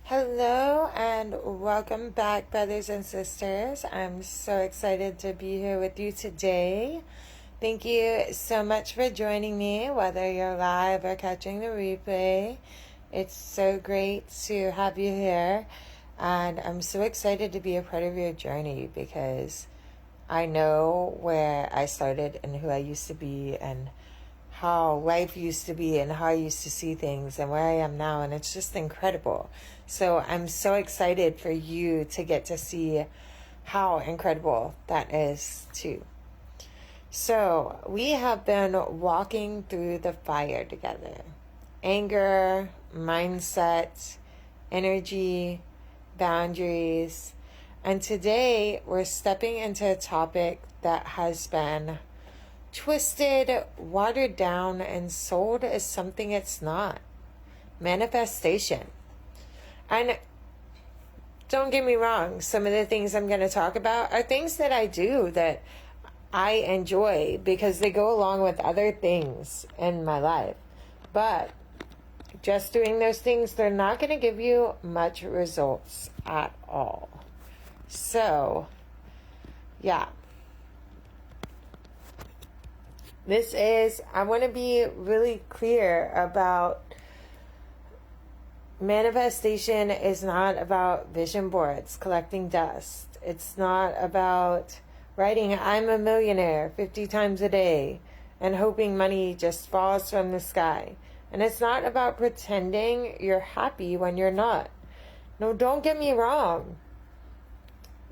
Hello and welcome back, brothers and sisters. I'm so excited to be here with you today. Thank you so much for joining me, whether you're live or catching the replay. It's so great to have you here, and I'm so excited to be a part of your journey because I know where I started and who I used to be and how life used to be and how I used to see things and where I am now, and it's just incredible. So I'm so excited for you to get to see how incredible that is too. So we have been walking through the fire together. Anger, mindset, energy, boundaries. And today we're stepping into a topic that has been twisted, watered down, and sold as something it's not. Manifestation. And don't get me wrong, some of the things I'm going to talk about are things that I do that I enjoy because they go along with other things in my life. But just doing those things, they're not going to give you much results at all. So, yeah. I want to be really clear about manifestation is not about vision boards, collecting dust. It's not about writing, I'm a millionaire 50 times a day and hoping money just falls from the sky. And it's not about pretending you're happy when you're not. No, don't get me wrong.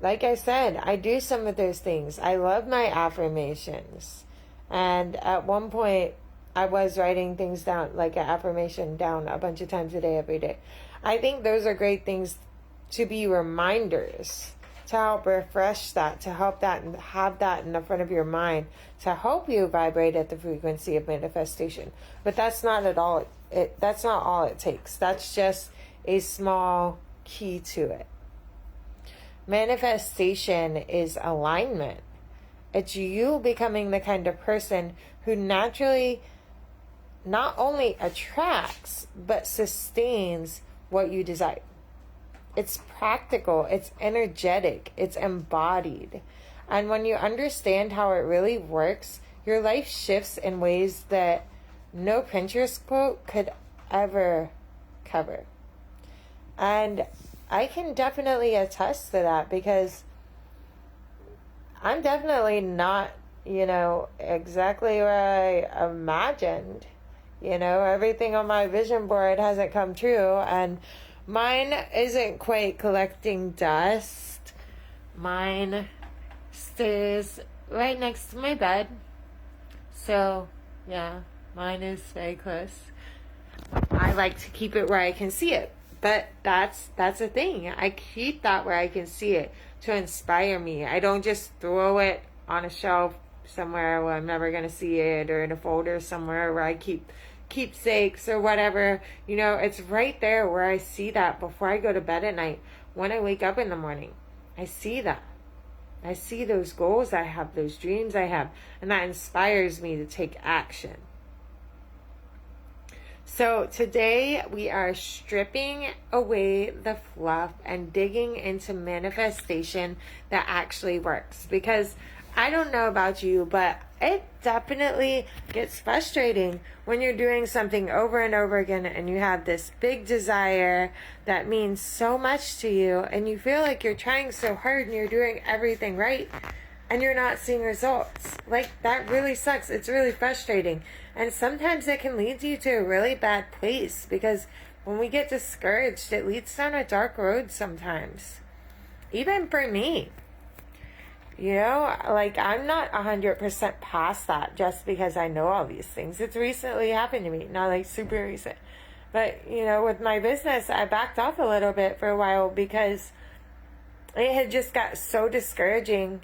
Like I said, I do some of those things. I love my affirmations. And at one point, I was writing things down, like an affirmation down a bunch of times a day, every day. I think those are great things to be reminders, to help refresh that, to help that and have that in the front of your mind, to help you vibrate at the frequency of manifestation. But that's not at all. That's not all it takes. That's just a small key to it. Manifestation is alignment. It's you becoming the kind of person who naturally not only attracts, but sustains what you desire. It's practical, it's energetic, it's embodied. And when you understand how it really works, your life shifts in ways that no Pinterest quote could ever cover. And I can definitely attest to that because I'm definitely not, exactly where I imagined. Everything on my vision board hasn't come true. And mine isn't quite collecting dust. Mine stays right next to my bed. So, yeah, mine is very close. I like to keep it where I can see it. But that's a thing. I keep that where I can see it to inspire me. I don't just throw it on a shelf somewhere where I'm never going to see it, or in a folder somewhere where I keep keepsakes or whatever. It's right there where I see that before I go to bed at night. When I wake up in the morning, I see that. I see those goals I have, those dreams I have, and that inspires me to take action. So today we are stripping away the fluff and digging into manifestation that actually works. Because I don't know about you, but it definitely gets frustrating when you're doing something over and over again and you have this big desire that means so much to you and you feel like you're trying so hard and you're doing everything right and you're not seeing results. Like, that really sucks. It's really frustrating. And sometimes it can lead you to a really bad place because when we get discouraged, it leads down a dark road sometimes. Even for me. I'm not 100% past that just because I know all these things. It's recently happened to me, not like super recent. But, with my business, I backed off a little bit for a while because it had just got so discouraging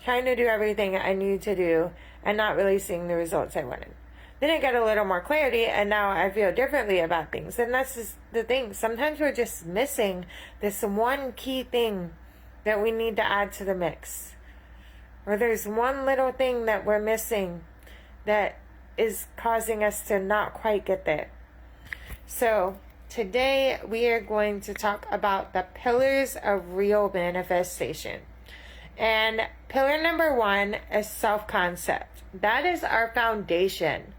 trying to do everything I needed to do and not really seeing the results I wanted. Then I got a little more clarity and now I feel differently about things. And that's just the thing. Sometimes we're just missing this one key thing that we need to add to the mix. Or there's one little thing that we're missing that is causing us to not quite get there. So today we are going to talk about the pillars of real manifestation. And pillar number 1 is self-concept. That is our foundation.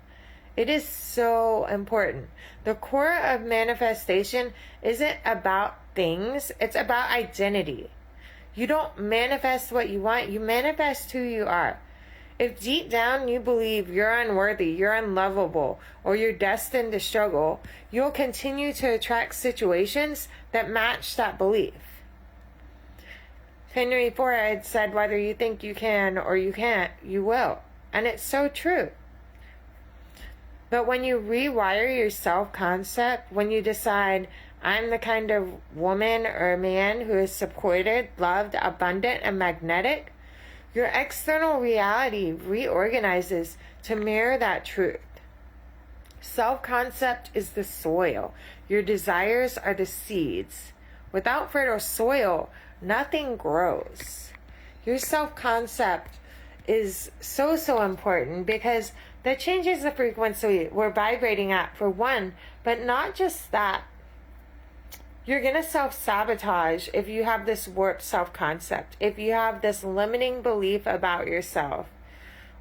It is so important. The core of manifestation isn't about things, it's about identity. You don't manifest what you want, you manifest who you are. If deep down you believe you're unworthy, you're unlovable, or you're destined to struggle, you'll continue to attract situations that match that belief. Henry Ford said, whether you think you can or you can't, you will. And it's so true. But when you rewire your self-concept, when you decide, I'm the kind of woman or man who is supported, loved, abundant, and magnetic, your external reality reorganizes to mirror that truth. Self-concept is the soil. Your desires are the seeds. Without fertile soil, nothing grows. Your self-concept is so important because that changes the frequency we're vibrating at, for one, but not just that. You're going to self-sabotage if you have this warped self-concept, if you have this limiting belief about yourself,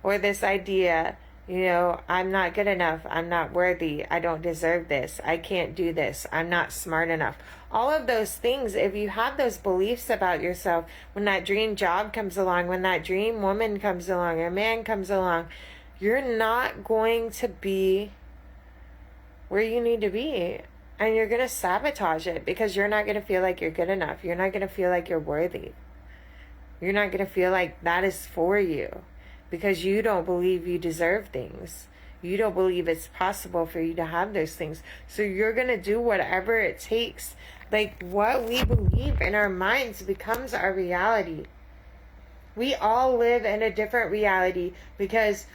or this idea, I'm not good enough, I'm not worthy, I don't deserve this, I can't do this, I'm not smart enough. All of those things, if you have those beliefs about yourself, when that dream job comes along, when that dream woman comes along, or man comes along, you're not going to be where you need to be. And you're going to sabotage it because you're not going to feel like you're good enough. You're not going to feel like you're worthy. You're not going to feel like that is for you because you don't believe you deserve things. You don't believe it's possible for you to have those things. So you're going to do whatever it takes. Like, what we believe in our minds becomes our reality. We all live in a different reality because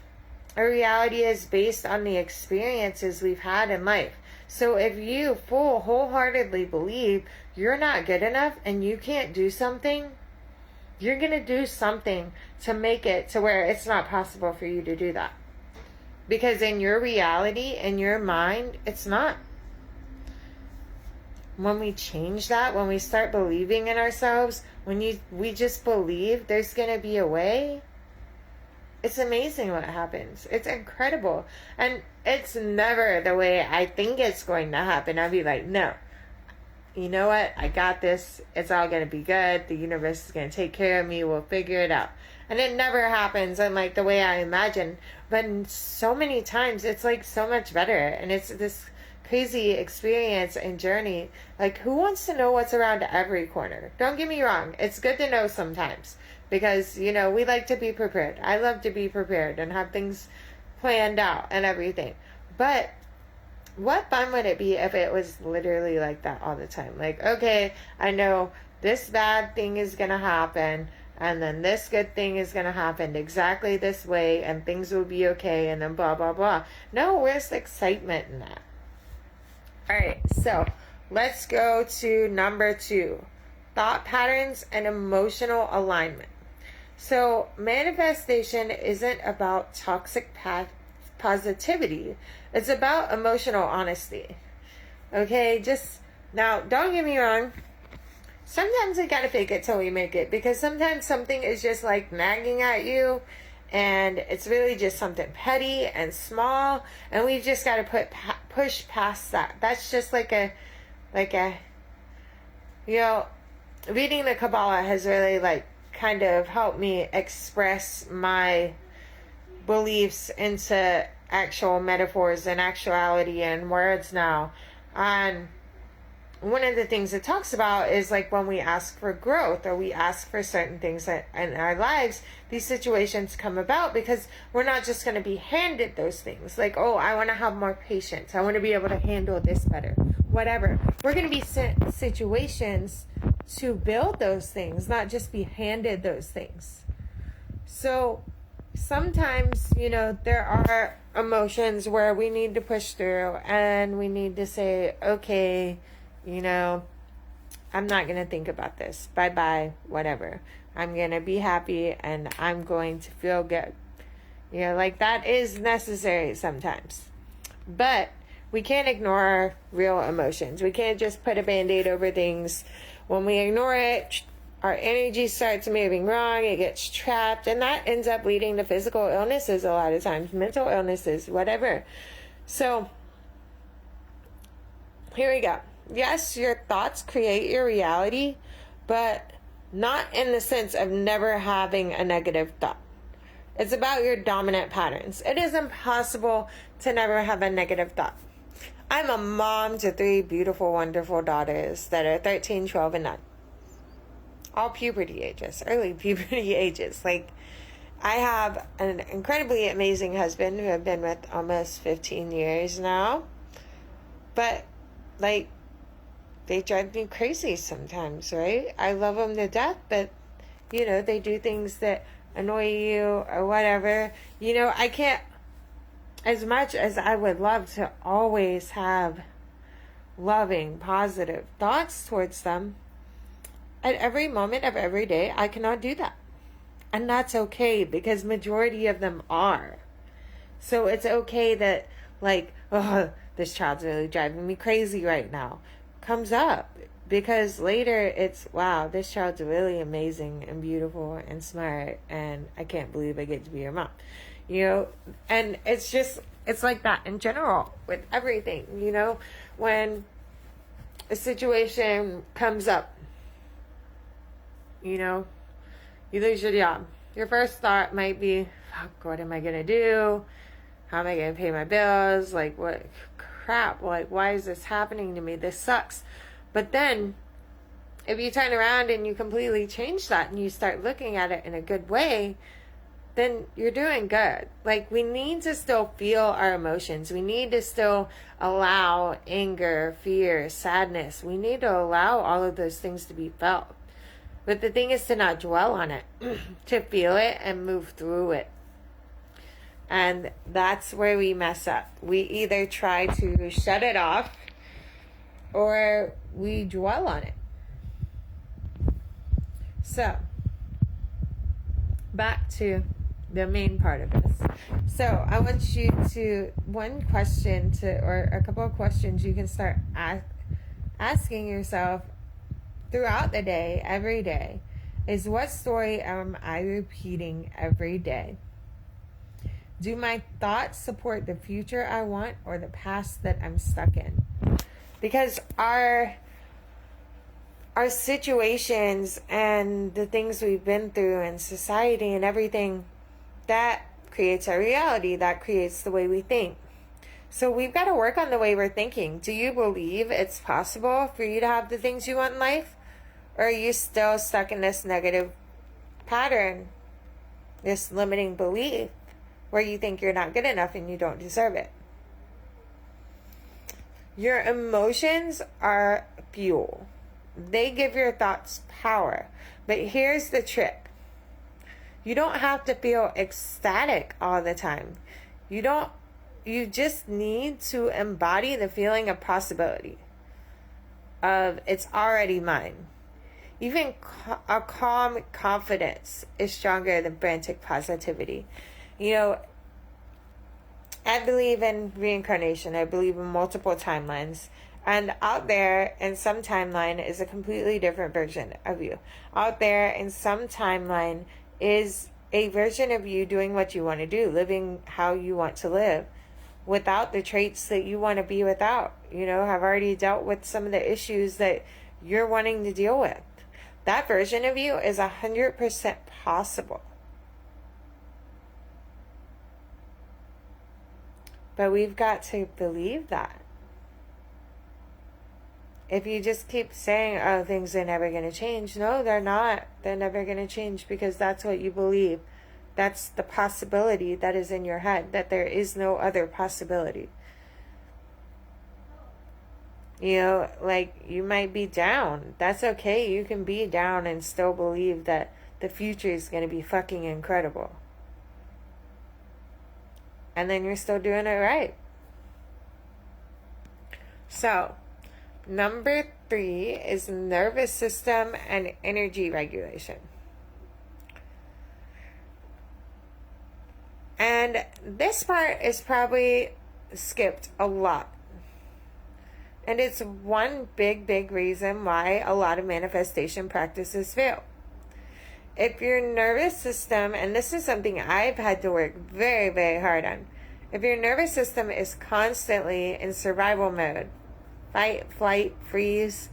our reality is based on the experiences we've had in life. So if you wholeheartedly believe you're not good enough and you can't do something, you're going to do something to make it to where it's not possible for you to do that. Because in your reality, in your mind, it's not. When we change that, when we start believing in ourselves, we just believe there's going to be a way, it's amazing what happens. It's incredible. And it's never the way I think it's going to happen. I'll be like, no. You know what? I got this. It's all going to be good. The universe is going to take care of me. We'll figure it out. And it never happens in like the way I imagine. But so many times it's like so much better. And it's this crazy experience and journey. Like, who wants to know what's around every corner? Don't get me wrong. It's good to know sometimes. Because, we like to be prepared. I love to be prepared and have things planned out and everything. But what fun would it be if it was literally like that all the time? Like, okay, I know this bad thing is going to happen, and then this good thing is going to happen exactly this way, and things will be okay, and then blah, blah, blah. No, where's the excitement in that? All right, so let's go to number 2. Thought patterns and emotional alignment. So manifestation isn't about toxic positivity. It's about emotional honesty. Okay, now don't get me wrong. Sometimes we gotta fake it till we make it, because sometimes something is just like nagging at you and it's really just something petty and small, and we've just got to push past that. That's just like a reading the Kabbalah has really kind of helped me express my beliefs into actual metaphors and actuality and words now. And one of the things it talks about is like when we ask for growth or we ask for certain things in our lives, these situations come about because we're not just going to be handed those things. Like, oh, I want to have more patience. I want to be able to handle this better. Whatever. We're going to be sent situations to build those things, not just be handed those things. So sometimes, there are emotions where we need to push through and we need to say, okay, I'm not going to think about this. Bye-bye, whatever. I'm going to be happy and I'm going to feel good. That is necessary sometimes. But We can't ignore our real emotions. We can't just put a band-aid over things. When we ignore it, our energy starts moving wrong, it gets trapped, and that ends up leading to physical illnesses a lot of times, mental illnesses, whatever. So, here we go. Yes, your thoughts create your reality, but not in the sense of never having a negative thought. It's about your dominant patterns. It is impossible to never have a negative thought. I'm a mom to 3 beautiful, wonderful daughters that are 13, 12, and 9. All puberty ages, early puberty ages. Like, I have an incredibly amazing husband who I've been with almost 15 years now. But, like, they drive me crazy sometimes, right? I love them to death, but, you know, they do things that annoy you or whatever. You know, I can't, as much as I would love to always have loving, positive thoughts towards them, at every moment of every day, I cannot do that. And that's okay, because majority of them are. So it's okay that, like, oh, this child's really driving me crazy right now, comes up. Because later it's, wow, this child's really amazing and beautiful and smart, and I can't believe I get to be your mom. You know, and it's just, it's like that in general with everything, you know. When a situation comes up, you know, you lose your job. Your first thought might be, fuck, what am I going to do? How am I going to pay my bills? Like, what crap? Like, why is this happening to me? This sucks. But then, if you turn around and you completely change that and you start looking at it in a good way, then you're doing good. Like, we need to still feel our emotions. We need to still allow anger, fear, sadness. We need to allow all of those things to be felt. But the thing is to not dwell on it, to feel it and move through it. And that's where we mess up. We either try to shut it off or we dwell on it. So, back to the main part of this. So, I want you to, one question to, or a couple of questions you can start asking yourself throughout the day, every day, is what story am I repeating every day? Do my thoughts support the future I want or the past that I'm stuck in? Because our situations and the things we've been through in society and everything, that creates our reality, that creates the way we think. So we've got to work on the way we're thinking. Do you believe it's possible for you to have the things you want in life? Or are you still stuck in this negative pattern, this limiting belief, where you think you're not good enough and you don't deserve it? Your emotions are fuel. They give your thoughts power. But here's the trick. You don't have to feel ecstatic all the time. You just need to embody the feeling of possibility. Of it's already mine. Even a calm confidence is stronger than frantic positivity. You know, I believe in reincarnation. I believe in multiple timelines. And out there in some timeline is a completely different version of you. Out there in some timeline is a version of you doing what you want to do, living how you want to live, without the traits that you want to be without. You know, have already dealt with some of the issues that you're wanting to deal with. That version of you is 100% possible. But we've got to believe that. If you just keep saying, oh, things are never going to change. No, they're not. They're never going to change because that's what you believe. That's the possibility that is in your head, that there is no other possibility. You know, like, you might be down. That's okay. You can be down and still believe that the future is going to be fucking incredible. And then you're still doing it right. So, number 3 is nervous system and energy regulation. And this part is probably skipped a lot And it's one big reason why a lot of manifestation practices fail. If your nervous system, and this is something I've had to work very hard on, if your nervous system is constantly in survival mode, fight, flight, freeze,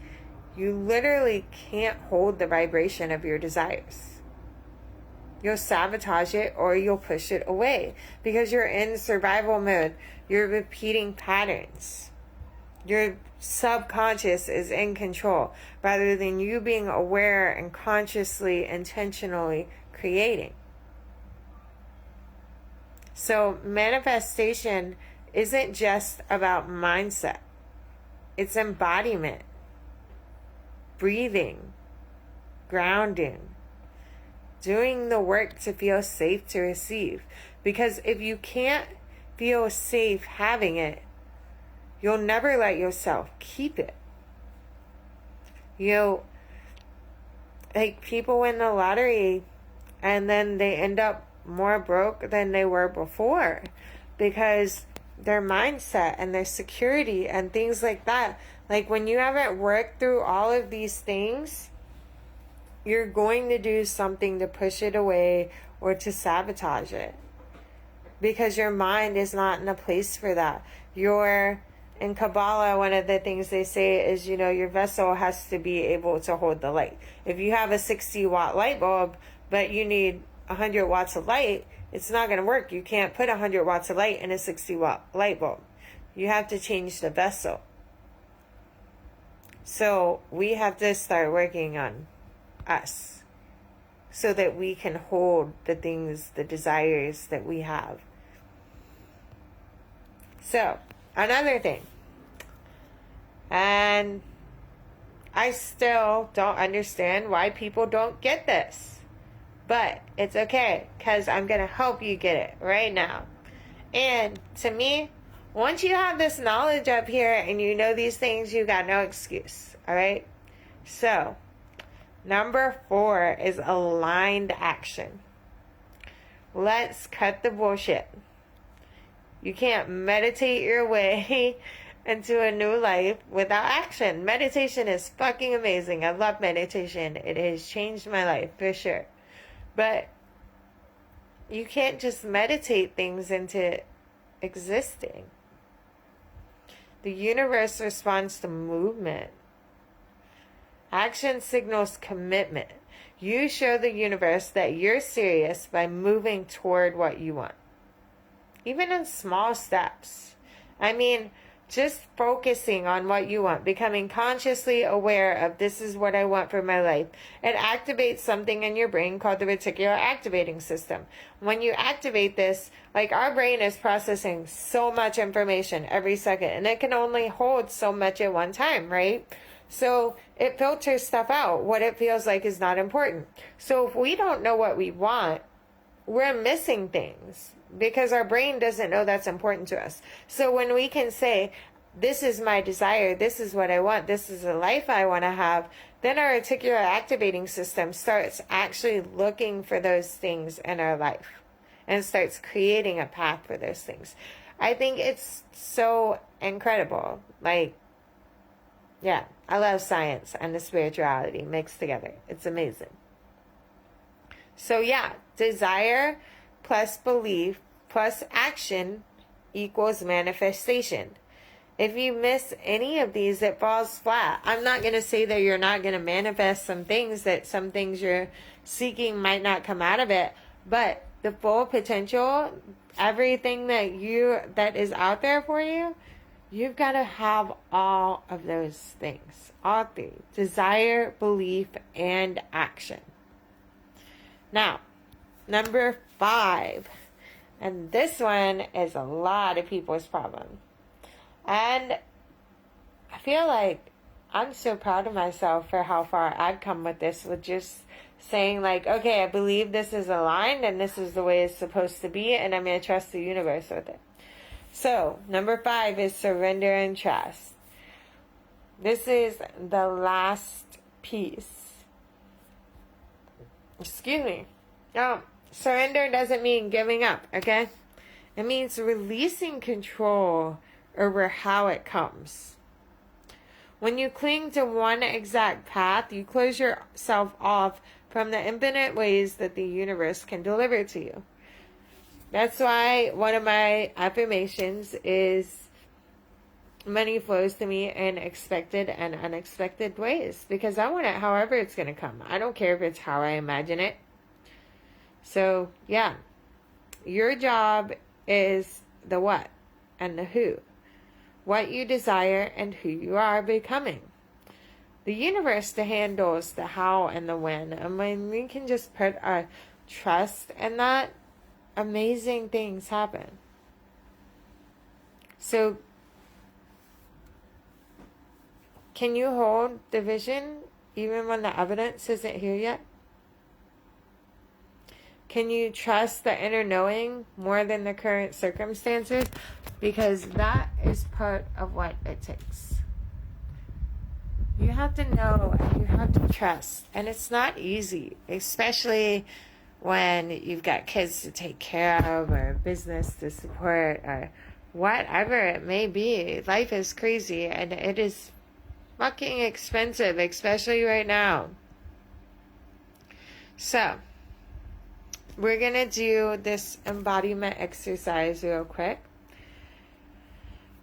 you literally can't hold the vibration of your desires. You'll sabotage it or you'll push it away because you're in survival mode. You're repeating patterns. Your subconscious is in control rather than you being aware and consciously, intentionally creating. So manifestation isn't just about mindset. It's embodiment, breathing, grounding, doing the work to feel safe to receive. Because if you can't feel safe having it, you'll never let yourself keep it. Like people win the lottery and then they end up more broke than they were before because their mindset and their security and things like that. Like when you haven't worked through all of these things, you're going to do something to push it away or to sabotage it because your mind is not in a place for that. In Kabbalah, one of the things they say is, your vessel has to be able to hold the light. If you have a 60-watt light bulb, but you need 100 watts of light, it's not going to work. You can't put 100 watts of light in a 60-watt light bulb. You have to change the vessel. So we have to start working on us so that we can hold the things, the desires that we have. So, another thing, and I still don't understand why people don't get this, but it's okay because I'm going to help you get it right now. And to me, once you have this knowledge up here and you know these things, you got no excuse, all right? So, number 4 is aligned action. Let's cut the bullshit. You can't meditate your way into a new life without action. Meditation is fucking amazing. I love meditation. It has changed my life for sure. But you can't just meditate things into existing. The universe responds to movement. Action signals commitment. You show the universe that you're serious by moving toward what you want. Even in small steps. I mean, just focusing on what you want, becoming consciously aware of this is what I want for my life. It activates something in your brain called the reticular activating system. When you activate this, like our brain is processing so much information every second, and it can only hold so much at one time, right? So it filters stuff out. What it feels like is not important. So if we don't know what we want, we're missing things because our brain doesn't know that's important to us. So when we can say, this is my desire, this is what I want, this is the life I want to have, then our reticular activating system starts actually looking for those things in our life and starts creating a path for those things. I think it's so incredible. Like, yeah, I love science and the spirituality mixed together. It's amazing. So yeah, desire plus belief plus action equals manifestation. If you miss any of these, it falls flat. I'm not going to say that you're not going to manifest some things, that some things you're seeking might not come out of it, but the full potential, everything that is out there for you, you've got to have all of those things. All 3. Desire, belief, and action. Now, number 5. And this one is a lot of people's problem. And I feel like I'm so proud of myself for how far I've come with this, with just saying like, okay, I believe this is aligned and this is the way it's supposed to be, and I'm going to trust the universe with it. So, number 5 is surrender and trust. This is the last piece. Excuse me. Surrender doesn't mean giving up, okay? It means releasing control over how it comes. When you cling to one exact path, you close yourself off from the infinite ways that the universe can deliver to you. That's why one of my affirmations is money flows to me in expected and unexpected ways, because I want it however it's going to come. I don't care if it's how I imagine it. So, yeah, your job is the what and the who. What you desire and who you are becoming. The universe handles the how and the when. And when we can just put our trust in that, amazing things happen. So, can you hold the vision even when the evidence isn't here yet? Can you trust the inner knowing more than the current circumstances? Because that is part of what it takes. You have to know and you have to trust. And it's not easy, especially when you've got kids to take care of or business to support or whatever it may be. Life is crazy and it is fucking expensive, especially right now. So, we're going to do this embodiment exercise real quick.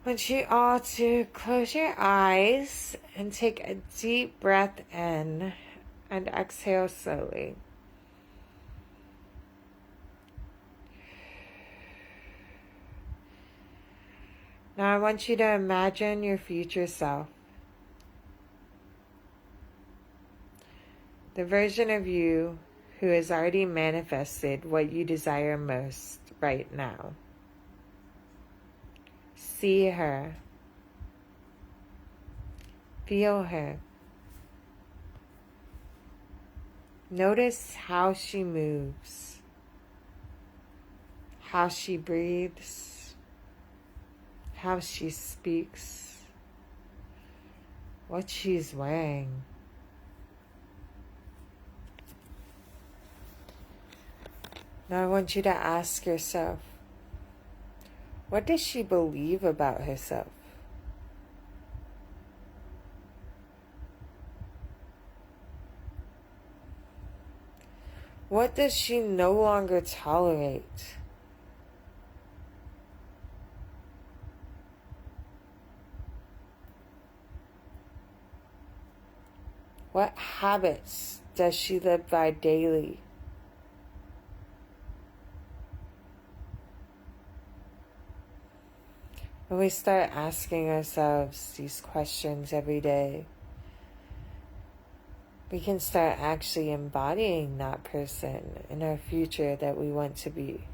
I want you all to close your eyes and take a deep breath in and exhale slowly. Now I want you to imagine your future self. The version of you who has already manifested what you desire most right now. See her. Feel her. Notice how she moves, how she breathes, how she speaks, what she's wearing. Now I want you to ask yourself, what does she believe about herself? What does she no longer tolerate? What habits does she live by daily? When we start asking ourselves these questions every day, we can start actually embodying that person in our future that we want to be.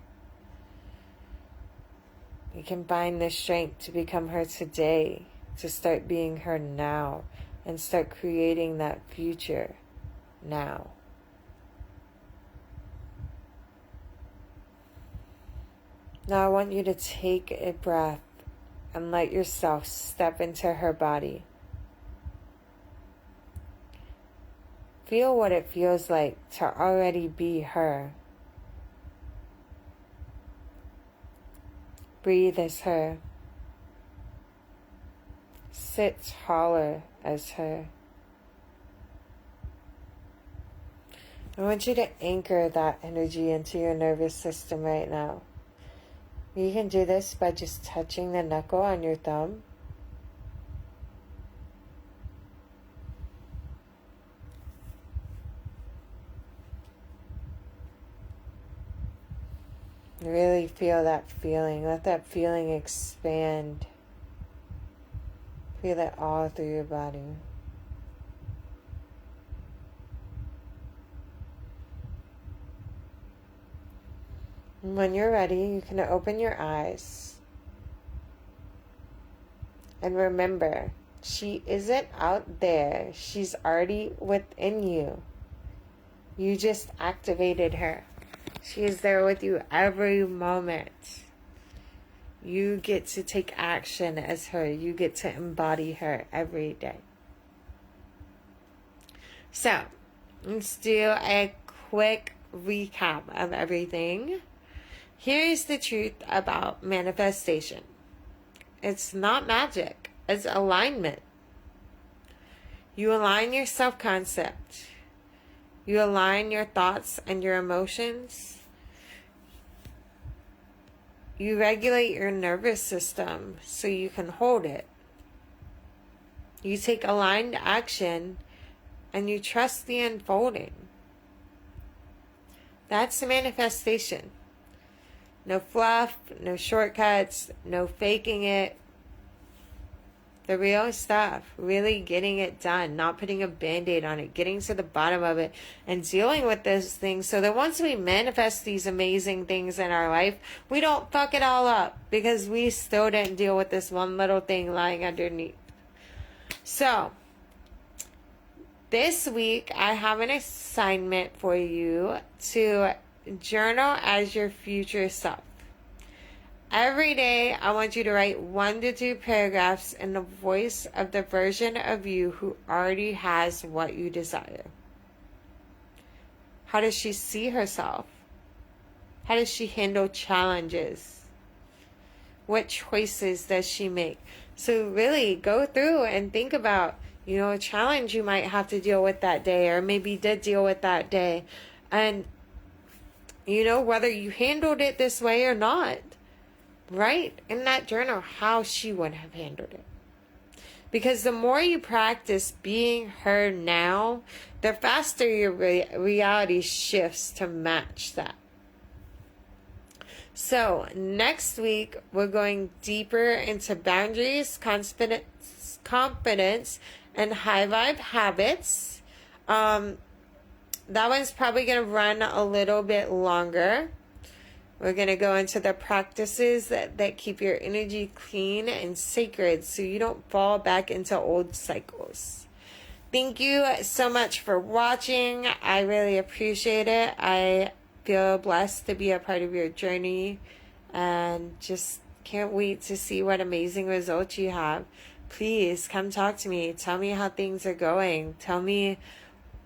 We can find the strength to become her today, to start being her now, and start creating that future now. Now I want you to take a breath and let yourself step into her body. Feel what it feels like to already be her. Breathe as her. Sit taller as her. I want you to anchor that energy into your nervous system right now. You can do this by just touching the knuckle on your thumb. Really feel that feeling. Let that feeling expand. Feel it all through your body. And when you're ready, you can open your eyes. And remember, she isn't out there. She's already within you. You just activated her. She is there with you every moment. You get to take action as her. You get to embody her every day. So, let's do a quick recap of everything. Here's the truth about manifestation. It's not magic. It's alignment. You align your self-concept. You align your thoughts and your emotions. You regulate your nervous system so you can hold it. You take aligned action and you trust the unfolding. That's the manifestation. No fluff, no shortcuts, no faking it. The real stuff, really getting it done, not putting a band-aid on it, getting to the bottom of it and dealing with those things so that once we manifest these amazing things in our life, we don't fuck it all up because we still didn't deal with this one little thing lying underneath. So, this week I have an assignment for you to journal as your future self. Every day, I want you to write 1 to 2 paragraphs in the voice of the version of you who already has what you desire. How does she see herself? How does she handle challenges? What choices does she make? So really go through and think about, a challenge you might have to deal with that day, or maybe did deal with that day. And, whether you handled it this way or not. Write in that journal how she would have handled it. Because the more you practice being her now, the faster your reality shifts to match that. So, next week, we're going deeper into boundaries, confidence, and high vibe habits. That one's probably going to run a little bit longer. We're going to go into the practices that keep your energy clean and sacred so you don't fall back into old cycles. Thank you so much for watching. I really appreciate it. I feel blessed to be a part of your journey and just can't wait to see what amazing results you have. Please come talk to me. Tell me how things are going. Tell me,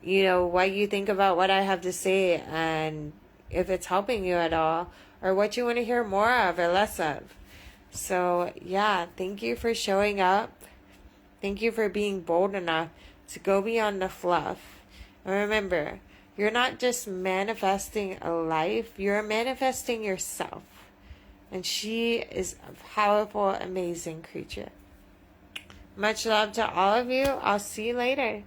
what you think about what I have to say and if it's helping you at all, or what you want to hear more of or less of. So, yeah, thank you for showing up. Thank you for being bold enough to go beyond the fluff. And remember, you're not just manifesting a life, you're manifesting yourself. And she is a powerful, amazing creature. Much love to all of you. I'll see you later.